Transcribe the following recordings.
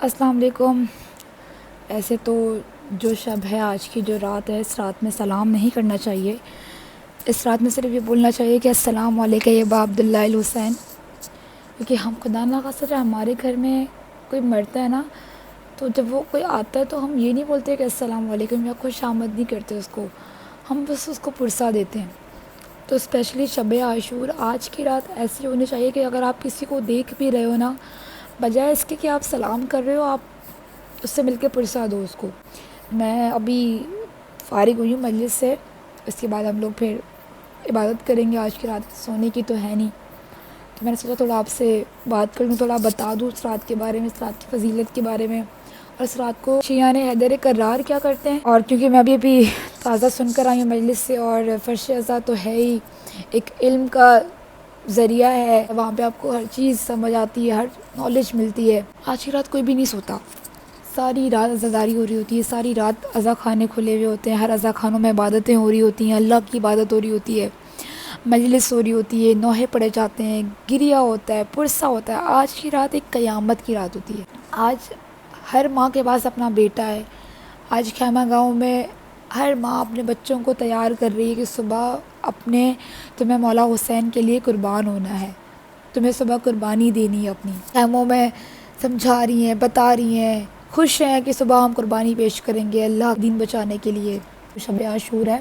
السلام علیکم۔ ایسے تو جو شب ہے، آج کی جو رات ہے، اس رات میں سلام نہیں کرنا چاہیے۔ اس رات میں صرف یہ بولنا چاہیے کہ السلام علیکم یا ابا عبداللہ الحسین، کیونکہ ہم خدا نہ خواستہ جب ہمارے گھر میں کوئی مرتا ہے نا، تو جب وہ کوئی آتا ہے تو ہم یہ نہیں بولتے کہ السلام علیکم یا خوش آمد نہیں کرتے اس کو، ہم بس اس کو پرسہ دیتے ہیں۔ تو اسپیشلی شب عاشور آج کی رات ایسی ہونی چاہیے کہ اگر آپ کسی کو دیکھ بھی رہے ہو نا، بجائے اس کے کہ آپ سلام کر رہے ہو، آپ اس سے مل کے پرسہ دو اس کو۔ میں ابھی فارغ ہوئی ہوں مجلس سے، اس کے بعد ہم لوگ پھر عبادت کریں گے۔ آج کی رات سونے کی تو ہے نہیں، تو میں نے سوچا تھوڑا آپ سے بات کر لوں، تھوڑا بتا دوں اس رات کے بارے میں، اس رات کی فضیلت کے بارے میں، اور اس رات کو شیعان حیدر کرار کیا کرتے ہیں۔ اور کیونکہ میں ابھی تازہ سن کر آئی ہوں مجلس سے، اور فرش ازاں تو ہے ہی ایک علم کا ذریعہ ہے، وہاں پہ آپ کو ہر چیز سمجھ آتی ہے، ہر نالج ملتی ہے۔ آج کی رات کوئی بھی نہیں سوتا، ساری رات عزاداری ہو رہی ہوتی ہے، ساری رات عزا خانے کھلے ہوئے ہوتے ہیں، ہر عزا خانوں میں عبادتیں ہو رہی ہوتی ہیں، اللہ کی عبادت ہو رہی ہوتی ہے، مجلس ہو رہی ہوتی ہے، نوحے پڑھے جاتے ہیں، گریہ ہوتا ہے، پرسہ ہوتا ہے۔ آج کی رات ایک قیامت کی رات ہوتی ہے۔ آج ہر ماں کے پاس اپنا بیٹا ہے، آج خیمہ گاؤں میں ہر ماں اپنے بچوں کو تیار کر رہی ہے کہ صبح تمہیں مولا حسین کے لیے قربان ہونا ہے، تمہیں صبح قربانی دینی ہے اپنی۔ خیموں میں سمجھا رہی ہیں، بتا رہی ہیں، خوش ہیں کہ صبح ہم قربانی پیش کریں گے اللہ دین بچانے کے لیے۔ شب عاشور ہے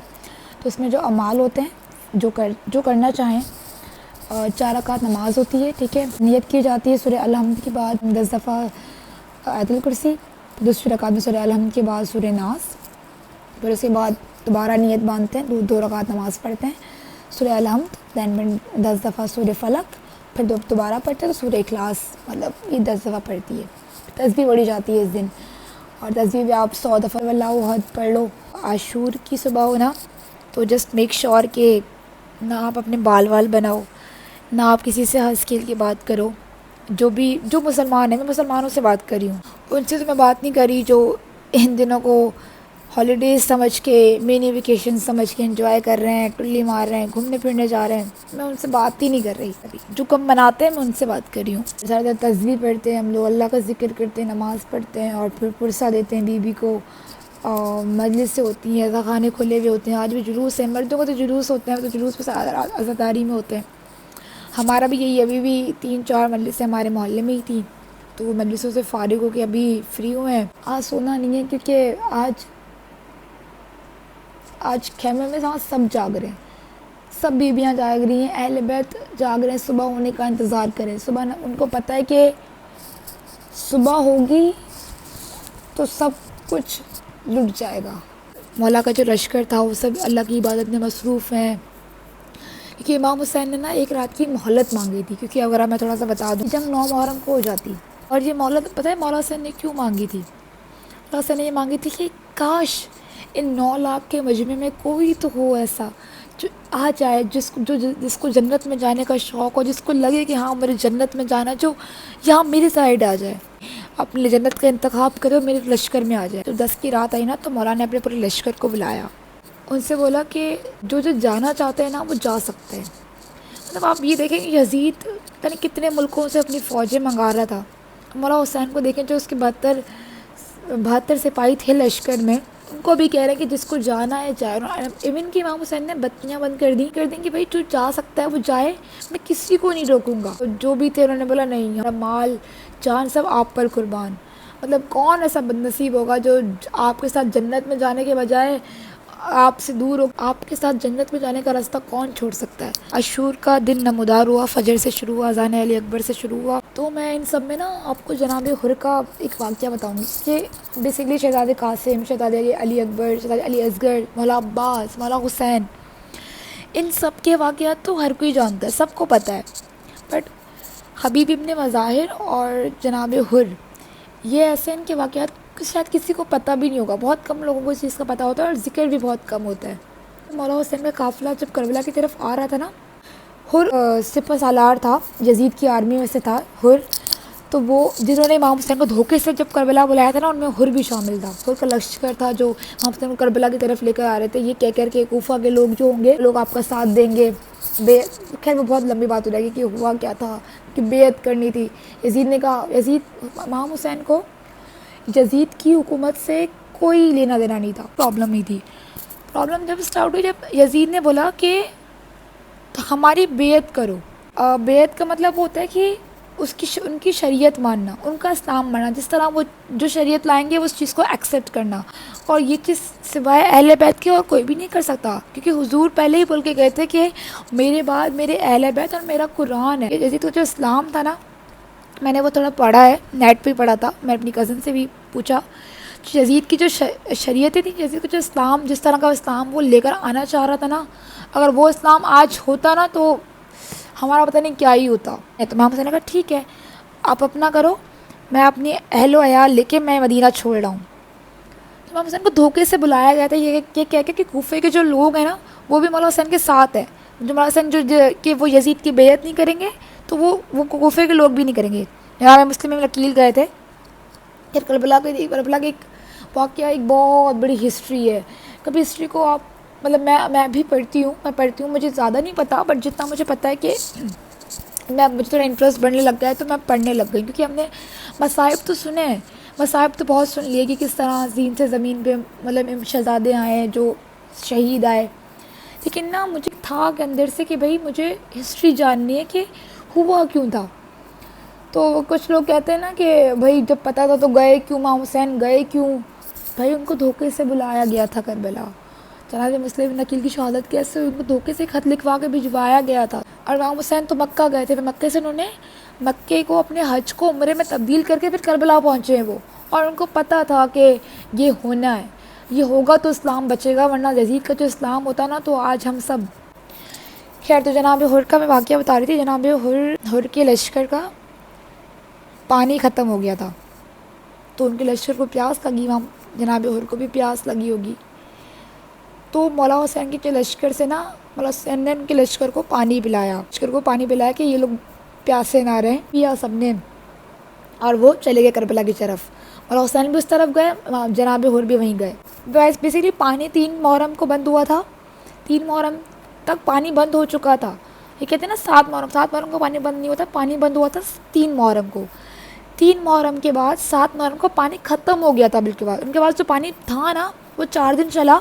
تو اس میں جو اعمال ہوتے ہیں، جو کرنا چاہیں، 4 رکعت نماز ہوتی ہے، ٹھیک ہے، نیت کی جاتی ہے سورہ الحمد کے بعد 10 دفعہ آیت الکرسی، دوسری رکعت میں سورہ الحمد کے بعد سورہ ناس، پھر اس کے بعد دوبارہ نیت باندھتے ہیں، 2 رکعت نماز پڑھتے ہیں، سورہ الحمد، دین 10 دفعہ سورہ فلق، پھر دوبارہ پڑھتے ہیں تو سورہ اخلاص، مطلب یہ 10 دفعہ پڑھتی ہے۔ تسبیح پڑھی جاتی ہے اس دن، اور تسبیح بھی آپ 100 دفعہ واللہ احد پڑھ لو۔ عاشور کی صبح ہونا تو جسٹ میک شور کہ نہ آپ اپنے بال بناؤ، نہ آپ کسی سے ہنس کھیل کے بات کرو، جو مسلمان ہیں، میں مسلمانوں سے بات کر رہی ہوں، ان سے تو میں بات نہیں کری جو ان دنوں کو ہالیڈیز سمجھ کے، مینی ویکیشن سمجھ کے انجوائے کر رہے ہیں، ٹلی مار رہے ہیں، گھومنے پھرنے جا رہے ہیں، میں ان سے بات ہی نہیں کر رہی۔ جو کم مناتے ہیں میں ان سے بات کر رہی ہوں۔ زیادہ تر تسبیح پڑھتے ہیں ہم لوگ، اللہ کا ذکر کرتے ہیں، نماز پڑھتے ہیں، اور پھر پرسہ دیتے ہیں بیوی کو، اور مجلس سے ہوتی ہیں، خانے کھلے ہوئے ہوتے ہیں۔ آج بھی جلوس ہے، مردوں کو تو جلوس ہوتے ہیں، تو جلوس میں عزاداری میں ہوتے ہیں۔ ہمارا بھی یہی، ابھی بھی 3-4 مجلسیں ہمارے محلے میں ہی تھیں، تو مجلسوں سے فارغ ہو کے ابھی فری ہوئے ہیں۔ آج سونا نہیں ہے کیونکہ آج خیمے میں سب جاگ رہے ہیں، سب بیویاں جاگ رہی ہیں، اہل بیت جاگ رہے ہیں، صبح ہونے کا انتظار کریں۔ صبح ان کو پتہ ہے کہ صبح ہوگی تو سب کچھ لٹ جائے گا۔ مولا کا جو لشکر تھا وہ سب اللہ کی عبادت میں مصروف ہیں، کیونکہ امام حسین نے ایک رات کی مہلت مانگی تھی، کیونکہ اگر میں تھوڑا سا بتا دوں، جنگ 9 محرم کو ہو جاتی، اور یہ مہلت پتہ ہے مولا حسین نے کیوں مانگی تھی؟ مولا حسین نے یہ مانگی تھی کہ کاش ان 9 لاکھ کے مجمع میں کوئی تو ہو ایسا جو آ جائے، جس کو جنت میں جانے کا شوق ہو، جس کو لگے کہ ہاں میرے جنت میں جانا، جو یہاں میری سائڈ آ جائے، اپنے جنت کا انتخاب کرے اور میرے لشکر میں آ جائے۔ تو 10 کی رات آئی نا، تو مولا نے اپنے پورے لشکر کو بلایا، ان سے بولا کہ جو جانا چاہتے ہیں نا وہ جا سکتے ہیں۔ مطلب آپ یہ دیکھیں کہ یزید پتہ نہیں کتنے ملکوں سے اپنی فوجیں منگا رہا تھا، مولا حسین کو دیکھیں جو اس کے 72 سپاہی تھے لشکر میں، ان کو بھی کہہ رہے ہیں کہ جس کو جانا ہے جائے۔ ایون کہ امام حسین نے بتیاں بند کر دیں کہ بھائی جو جا سکتا ہے وہ جائے، میں کسی کو نہیں روکوں گا۔ جو بھی تھے انہوں نے بولا نہیں، ہمارا مال جان سب آپ پر قربان۔ مطلب کون ایسا بد نصیب ہوگا جو آپ کے ساتھ جنت میں جانے کے بجائے آپ سے دور ہو؟ آپ کے ساتھ جنت میں جانے کا راستہ کون چھوڑ سکتا ہے؟ عاشور کا دن نمودار ہوا، فجر سے شروع ہوا، اذان علی اکبر سے شروع ہوا۔ تو میں ان سب میں نا آپ کو جناب حر کا ایک واقعہ بتاؤں گی کہ بیسیکلی شہزادہ قاسم، شہزادہ علی اکبر، شہزادہ علی اصغر، مولا عباس، مولا حسین، ان سب کے واقعات تو ہر کوئی جانتا ہے، سب کو پتہ ہے، بٹ حبیب ابن مظاہر اور جناب حر یہ ایسے ان کے واقعات شاید کسی کو پتہ بھی نہیں ہوگا، بہت کم لوگوں کو اس چیز کا پتہ ہوتا ہے، اور ذکر بھی بہت کم ہوتا ہے۔ مولا حسین کا قافلہ جب کربلا کی طرف آ رہا تھا نا، حر سپہ سالار تھا، یزید کی آرمی میں سے تھا حر، تو وہ جنہوں نے امام حسین کو دھوکے سے جب کربلا بلایا تھا نا، ان میں حر بھی شامل تھا۔ حر کا لشکر تھا جو امام حسین کو کربلا کی طرف لے کر آ رہے تھے، یہ کہہ کر کے کوفہ کے لوگ جو ہوں گے، لوگ آپ کا ساتھ دیں گے۔ خیر وہ بہت لمبی بات ہو جائے گی کہ ہوا کیا تھا، کہ بیعت کرنی تھی۔ یزید نے کہا، یزید امام حسین کو یزید کی حکومت سے کوئی لینا دینا نہیں تھا، پرابلم نہیں تھی. پرابلم جب اسٹارٹ ہوئی جب یزید نے بولا کہ ہماری بیعت کرو. بیعت کا مطلب ہوتا ہے کہ ان کی شریعت ماننا، ان کا اسلام ماننا، جس طرح وہ جو شریعت لائیں گے اس چیز کو ایکسیپٹ کرنا. اور یہ چیز سوائے اہل بیت کے اور کوئی بھی نہیں کر سکتا، کیونکہ حضور پہلے ہی بول کے گئے تھے کہ میرے بعد میرے اہل بیت اور میرا قرآن ہے. یزید کا جو اسلام تھا نا، میں نے وہ تھوڑا پڑھا ہے، نیٹ پہ پڑھا تھا، میں اپنی کزن سے بھی پوچھا. یزید کی جو شریعتیں تھیں، یزید کا جو اسلام، جس طرح کا اسلام وہ لے کر آنا چاہ رہا تھا نا، اگر وہ اسلام آج ہوتا نا تو ہمارا پتہ نہیں کیا ہی ہوتا. تو امام حسین نے کہا ٹھیک ہے آپ اپنا کرو، میں اپنی اہل و عیال لے کے میں مدینہ چھوڑ رہا ہوں. تو امام حسین کو دھوکے سے بلایا گیا تھا یہ کہہ کے کہ کوفے کے جو لوگ ہیں نا وہ بھی مولا حسین کے ساتھ ہیں. جو مولا حسین کہ وہ یزید کی بیعت نہیں کریں گے تو وہ کوفے کے لوگ بھی نہیں کریں گے. یہاں مسلم میں وکیل گئے تھے. پھر کربلا کی ایک واقعہ، ایک بہت بڑی ہسٹری ہے. کبھی ہسٹری کو آپ مطلب میں بھی پڑھتی ہوں، مجھے زیادہ نہیں پتہ، بٹ جتنا مجھے پتہ ہے کہ مجھے تھوڑا انٹرسٹ بڑھنے لگ گیا ہے تو میں پڑھنے لگ گئی، کیونکہ ہم نے مصائب تو سنے ہیں، مصائب تو بہت سن لیے کہ کس طرح زین سے زمین پہ مطلب شہزادے آئے جو شہید آئے. لیکن نا مجھے تھا کہ اندر سے کہ بھائی مجھے ہسٹری جاننی ہے کہ ہوا کیوں تھا. تو کچھ لوگ کہتے ہیں نا کہ بھائی جب پتہ تھا تو گئے کیوں، امام حسین گئے کیوں؟ بھائی ان کو دھوکے سے بلایا گیا تھا کربلا. جناب مسلم بن عقیل کی شہادت کیسے ہوئی؟ ان کو دھوکے سے خط لکھوا کے بھجوایا گیا تھا. اور امام حسین تو مکہ گئے تھے، پھر مکے سے انہوں نے مکے کو اپنے حج کو عمرے میں تبدیل کر کے پھر کربلا پہنچے ہیں وہ. اور ان کو پتہ تھا کہ یہ ہونا ہے، یہ ہوگا تو اسلام بچے گا، ورنہ یزید کا جو اسلام ہوتا نا تو آج ہم سب. خیر تو جناب حر کا میں واقعہ بتا رہی تھی. جناب حر کے لشکر کا پانی ختم ہو گیا تھا تو ان کے لشکر کو پیاس لگی، وہاں جناب حر کو بھی پیاس لگی ہوگی. تو مولا حسین کے لشکر سے نا مولا حسین نے ان کے لشکر کو پانی پلایا، کہ یہ لوگ پیاسے نہ رہیں، پیا سب نے. اور وہ چلے گئے کربلا کی طرف. مولا حسین بھی اس طرف گئے، جناب حر بھی وہیں گئے. بیسیکلی پانی 3 محرم کو بند ہوا تھا، 3 محرم تک پانی بند ہو چکا تھا. یہ کہتے ہیں نا 7 محرم کو پانی بند نہیں ہوتا، پانی بند ہوا تھا 3 محرم کو. 3 محرم کے بعد 7 محرم کو پانی ختم ہو گیا تھا. بالکل بعد ان کے پاس جو پانی تھا نا وہ 4 دن چلا،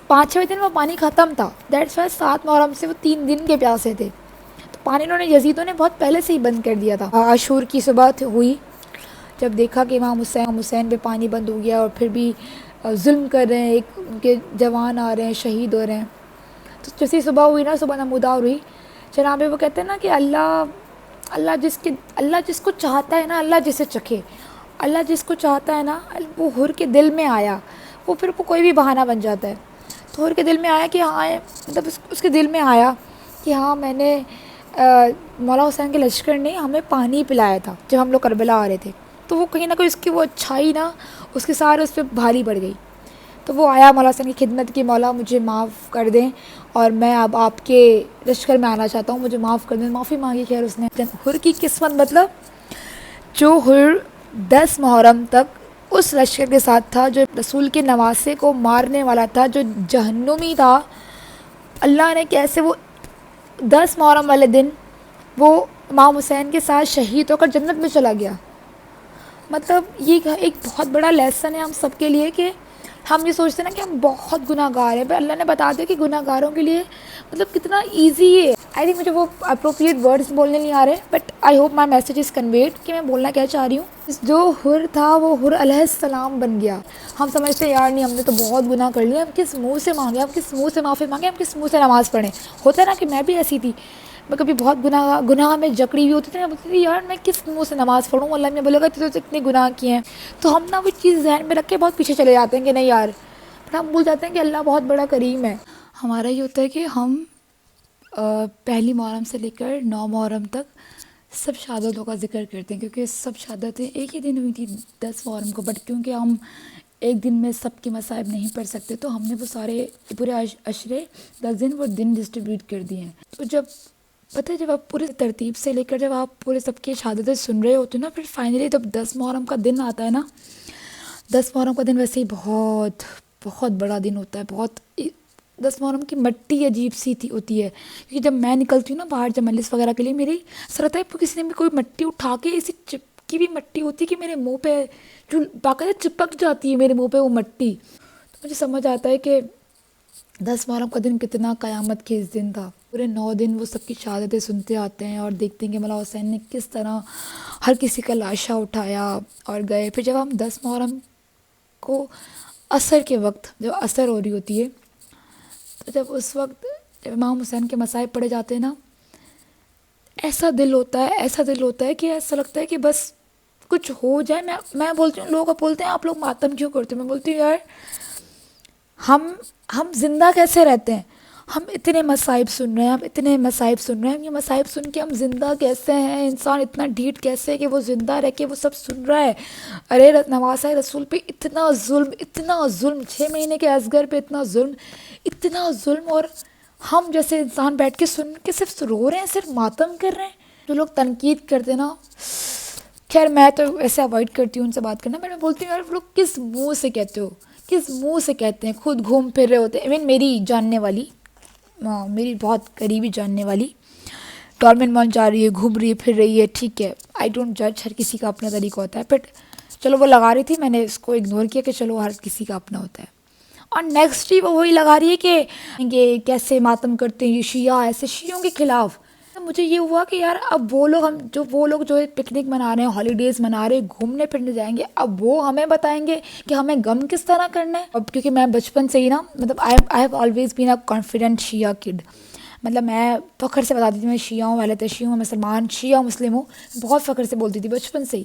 5-6 دن وہ پانی ختم تھا. دیٹس وائی 7 محرم سے وہ 3 دن کے پیاسے تھے. تو پانی انہوں نے یزیدوں نے بہت پہلے سے ہی بند کر دیا تھا. عاشور کی صبح ہوئی جب دیکھا کہ امام حسین پہ پانی بند ہو گیا اور پھر بھی ظلم کر رہے ہیں، ایک ان کے جوان آ رہے ہیں، شہید ہو رہے ہیں. تو جیسی صبح ہوئی نا، صبح نمودار ہوئی. جناب وہ کہتے ہیں نا کہ اللہ جس کو چاہتا ہے نا، اللہ جسے چکھے. اللہ جس کو چاہتا ہے نا وہ حر کے دل میں آیا، وہ پھر کوئی بھی بہانہ بن جاتا ہے. تو حر کے دل میں آیا کہ ہاں، مطلب اس کے دل میں آیا کہ ہاں میں نے مولا حسین کے لشکر نے ہمیں پانی پلایا تھا جب ہم لوگ کربلا آ رہے تھے. تو وہ کہیں نہ کہیں اس کی وہ اچھائی نا اس کے سارے اس پہ بھاری پڑ گئی. تو وہ آیا مولا حسین کی خدمت کی، مولا مجھے معاف کر دیں اور میں اب آپ کے لشکر میں آنا چاہتا ہوں، مجھے معاف کر دیں. معافی مانگی. خیر اس نے حر کی قسمت، مطلب جو حر 10 محرم تک اس لشکر کے ساتھ تھا جو رسول کے نواسے کو مارنے والا تھا، جو جہنمی تھا، اللہ نے کیسے وہ 10 محرم والے دن وہ امام حسین کے ساتھ شہید ہو کر جنت میں چلا گیا. مطلب یہ ایک بہت بڑا لیسن ہے ہم سب کے لیے کہ ہم یہ سوچتے ہیں نا کہ ہم بہت گناہ گار ہیں، پر اللہ نے بتا دیا کہ گناہ گاروں کے لیے مطلب کتنا ایزی ہے. آئی تھنک مجھے وہ اپروپریٹ ورڈز بولنے نہیں آ رہے، but I hope my message is conveyed کہ میں بولنا کیا چاہ رہی ہوں. جو حر تھا وہ حر علیہ السلام بن گیا. ہم سمجھتے ہیں یار نہیں، ہم نے تو بہت گناہ کر لیا، ہم کس منہ سے مانگیں، ہم کس منہ سے معافی مانگیں، ہم کس منہ سے نماز پڑھیں. ہوتا ہے نا کہ میں بھی ایسی تھی، میں کبھی بہت گناہ میں جکڑی ہوئی ہوتی تھی. میں بولتی تھی یار میں کس منہ سے نماز پڑھوں، اللہ نے بولے گا تو اتنے گناہ کیے ہیں. تو ہم نا وہ چیز ذہن میں رکھ کے بہت پیچھے چلے جاتے ہیں کہ نہیں یار، پر ہم بھول جاتے ہیں کہ اللہ بہت بڑا کریم ہے. ہمارا یہ ہوتا ہے کہ ہم پہلی محرم سے لے کر 9 محرم تک سب شہادتوں کا ذکر کرتے ہیں، کیونکہ سب شہادتیں ایک ہی دن ہوئی تھی 10 محرم کو. بٹ کیونکہ ہم ایک دن میں سب کے مصائب نہیں پڑھ سکتے تو ہم نے وہ سارے پورے عشرے 10 دن وہ دن ڈسٹریبیوٹ کر دیے ہیں. تو جب پتہ ہے جب آپ پورے ترتیب سے لے کر جب آپ پورے سب کی شہادتیں سن رہے ہوتے ہیں نا، پھر فائنلی جب 10 محرم کا دن آتا ہے نا، 10 محرم کا دن ویسے ہی بہت بہت بڑا دن ہوتا ہے. 10 محرم کی مٹی عجیب سی ہوتی ہے، کیونکہ جب میں نکلتی ہوں نا باہر جب مجلس وغیرہ کے لیے، میری سر ہوتا ہے کسی نے بھی کوئی مٹی اٹھا کے اسے کی بھی مٹی ہوتی ہے کہ میرے منہ پہ جو باقاعدہ چپک جاتی ہے میرے منہ پہ وہ مٹی. تو مجھے سمجھ آتا ہے کہ 10 محرم کا دن کتنا قیامت کے اس دن تھا. پورے 9 دن وہ سب کی شہادتیں سنتے آتے ہیں اور دیکھتے ہیں کہ مولا حسین نے کس طرح ہر کسی کا لاشا اٹھایا اور گئے. پھر جب ہم 10 محرم کو عصر کے وقت جب عصر ہو رہی ہوتی ہے تو جب اس وقت جب امام حسین کے مصائب پڑھے جاتے ہیں نا، ایسا دل ہوتا ہے کہ ایسا لگتا ہے کہ بس کچھ ہو جائے. میں بولتی ہوں، لوگ بولتے ہیں آپ لوگ ماتم کیوں کرتے ہو؟ میں بولتی ہوں یار ہم زندہ کیسے رہتے ہیں؟ ہم اتنے مصائب سن رہے ہیں، یہ مصائب سن کے ہم زندہ کیسے ہیں؟ انسان اتنا ڈھیٹ کیسے ہے کہ وہ زندہ رہ کے وہ سب سن رہا ہے؟ ارے نواسہ رسول پہ اتنا ظلم 6 مہینے کے اصغر پہ اتنا ظلم، اور ہم جیسے انسان بیٹھ کے سن کے صرف رو رہے ہیں، صرف ماتم کر رہے ہیں. جو لوگ تنقید کرتے ہیں نا، خیر میں تو ایسے اوائڈ کرتی ہوں ان سے بات کرنا. میں بولتی ہوں یار لوگ کس منہ سے کہتے ہو، کس منہ سے کہتے ہیں؟ خود گھوم پھر رہے ہوتے ہیں. ایون میری جاننے والی، میری بہت قریبی جاننے والی ڈورمن مال جا رہی ہے، گھوم رہی ہے، پھر رہی ہے، ٹھیک ہے، آئی ڈونٹ جج، ہر کسی کا اپنا طریقہ ہوتا ہے. بٹ چلو وہ لگا رہی تھی، میں نے اس کو اگنور کیا کہ چلو ہر کسی کا اپنا ہوتا ہے. اور نیکسٹ ہی وہ وہی لگا رہی ہے کہ یہ کیسے ماتم کرتے ہیں یہ شیعہ، ایسے شیعوں کے خلاف. مجھے یہ ہوا کہ یار اب وہ لوگ جو پکنک منا رہے ہیں، ہالیڈیز منا رہے ہیں، گھومنے پھرنے جائیں گے، اب وہ ہمیں بتائیں گے کہ ہمیں غم کس طرح کرنا ہے. اب کیونکہ میں بچپن سے ہی نا، مطلب I have always been a confident Shia kid. مطلب میں فخر سے بتاتی تھی میں شیعہ والے تھے، شیعہ مسلمان، شیعہ مسلم ہوں، بہت فخر سے بولتی تھی بچپن سے ہی.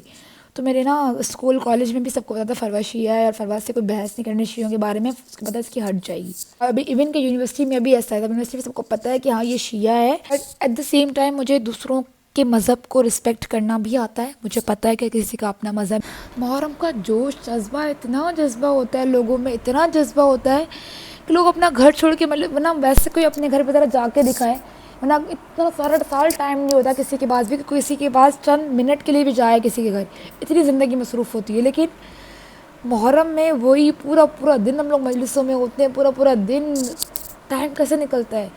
تو میرے نا اسکول کالج میں بھی سب کو پتا تھا فروہ شیعہ ہے، اور فروہ سے کوئی بحث نہیں کرنی شیعوں کے بارے میں، اس کو پتہ ہے اس کی ہٹ جائے گی. ابھی ایون کہ یونیورسٹی میں ابھی ایسا ہے، یونیورسٹی میں سب کو پتہ ہے کہ ہاں یہ شیعہ ہے. But at the same time مجھے دوسروں کے مذہب کو رسپیکٹ کرنا بھی آتا ہے. مجھے پتہ ہے کہ کسی کا اپنا مذہب. محرم کا جوش جذبہ، اتنا جذبہ ہوتا ہے لوگوں میں، اتنا جذبہ ہوتا ہے کہ لوگ اپنا گھر چھوڑ کے، مطلب ورنہ ویسے کوئی اپنے گھر پہ ذرا جا کے دکھائے، ورنہ اتنا سال ٹائم نہیں ہوتا کسی کے پاس بھی کہ کسی کے پاس چند منٹ کے لیے بھی جائے کسی کے گھر، اتنی زندگی مصروف ہوتی ہے. لیکن محرم میں وہی پورا دن ہم لوگ مجلسوں میں ہوتے ہیں، پورا دن ٹائم کیسے نکلتا ہے.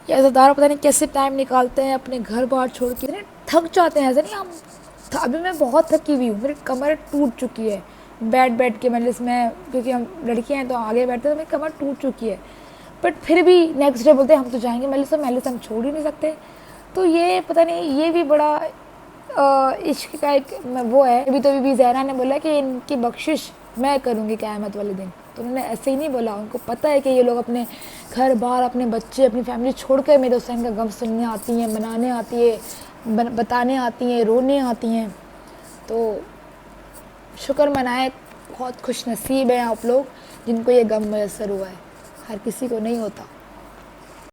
یہ عزادار پتہ نہیں کیسے ٹائم نکالتے ہیں اپنے گھر بار چھوڑ کے، تھک جاتے ہیں. ایسا نہیں ہم ابھی میں بہت تھکی ہوئی ہوں، میری کمر ٹوٹ چکی ہے بیٹھ کے مجلس میں، کیونکہ ہم لڑکیاں ہیں تو آگے بیٹھتے ہیں، تو میری کمر ٹوٹ چکی ہے. بٹ پھر بھی نیکسٹ ڈے بولتے ہیں ہم تو جائیں گے مجلس ہم چھوڑ ہی نہیں سکتے. تو یہ پتہ نہیں، یہ بھی بڑا عشق کا ایک وہ ہے. ابھی تو بی زہرا نے بولا کہ ان کی بخشش میں کروں گی قیامت والے دن. تو انہوں نے ایسے ہی نہیں بولا، ان کو پتہ ہے کہ یہ لوگ اپنے گھر بار، اپنے بچے، اپنی فیملی چھوڑ کر میرے حسین کا غم سننے آتی ہیں، منانے آتی ہے، بتانے آتی ہیں، رونے آتی ہیں. تو شکر منائے، بہت خوش نصیب ہیں آپ لوگ جن کو یہ غم میسر ہوا ہے، ہر کسی کو نہیں ہوتا.